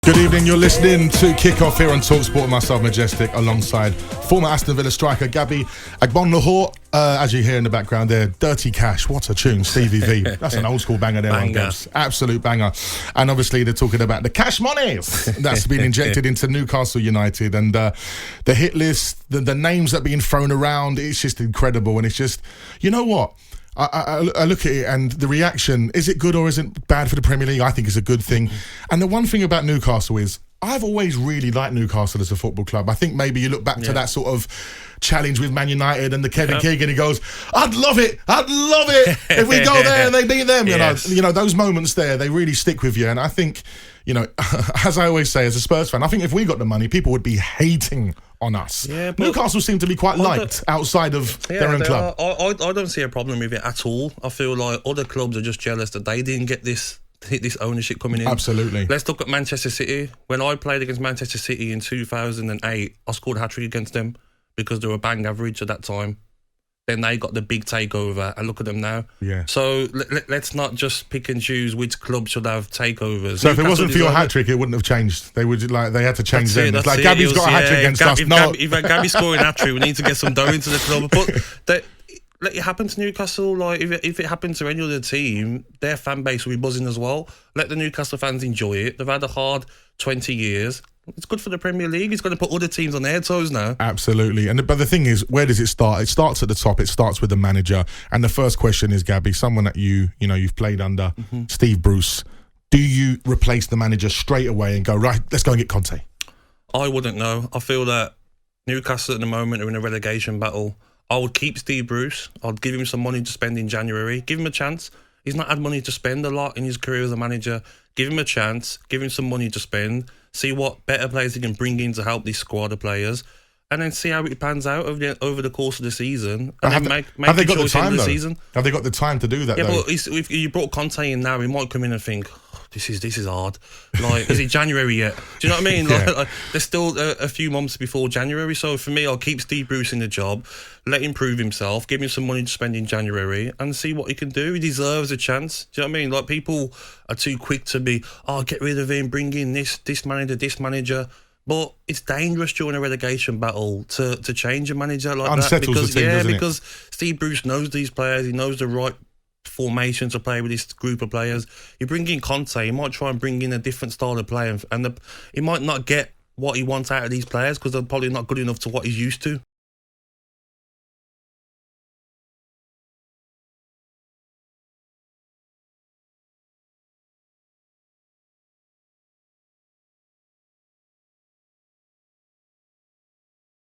Good evening, you're listening to Kickoff here on TalkSport with myself, Majestic, alongside former Aston Villa striker Gabby Agbonlahor. As you hear in the background there, Dirty Cash, what a tune, Stevie V. That's an old school banger there, on Gabs. Absolute banger. And obviously they're talking about the cash monies that's been injected into Newcastle United, and the hit list, the names that are being thrown around, it's just incredible. And it's just, you know what? I look at it and the reaction, is it good or is it bad for the Premier League? I think it's a good thing. And the one thing about Newcastle is, I've always really liked Newcastle as a football club. I think maybe you look back to that sort of challenge with Man United and the Kevin Keegan, he goes, I'd love it if we go there and they beat them. You know, those moments there, they really stick with you. And I think, you know, as I always say as a Spurs fan, I think if we got the money, people would be hating on us. Yeah, Newcastle seem to be quite liked outside of their own club. I don't see a problem with it at all. I feel like other clubs are just jealous that they didn't get this ownership coming in. Absolutely. Let's look at Manchester City. When I played against Manchester City in 2008, I scored a hat-trick against them because they were bang average at that time. Then they got the big takeover, and look at them now. Yeah. So let's not just pick and choose which club should have takeovers. So if it wasn't for your hat trick, it wouldn't have changed. They had to change them. It's like Gabby's got a hat trick against us. If Gabby's scoring a hat trick, we need to get some dough into the club. But let it happen to Newcastle. Like if it happened to any other team, their fan base will be buzzing as well. Let the Newcastle fans enjoy it. They've had a hard 20 years. It's good for the Premier League. It's going to put other teams on their toes now. Absolutely. But the thing is, where does it start? It starts at the top. It starts with the manager. And the first question is, Gabby, someone that you've played under, Steve Bruce. Do you replace the manager straight away and go, right, let's go and get Conte? I wouldn't know. I feel that Newcastle at the moment are in a relegation battle. I would keep Steve Bruce. I'd give him some money to spend in January. Give him a chance. He's not had money to spend a lot in his career as a manager. Give him a chance. Give him some money to spend. See what better players he can bring in to help this squad of players, and then see how it pans out over the course of the season. And have then make have they a got the choice time, in the though? season. Have they got the time to do that? Yeah, though? but if you brought Conte in now, he might come in and think, this is hard. Like, is it January yet? Do you know what I mean? Like, there's still a few months before January. So for me, I'll keep Steve Bruce in the job, let him prove himself, give him some money to spend in January, and see what he can do. He deserves a chance. Do you know what I mean? Like, people are too quick to be, get rid of him, bring in this manager. But it's dangerous during a relegation battle to change a manager like Unsettles that. The team, doesn't because Steve Bruce knows these players. He knows the right formation to play with this group of players. You bring in Conte, he might try and bring in a different style of play, and he might not get what he wants out of these players because they're probably not good enough to what he's used to.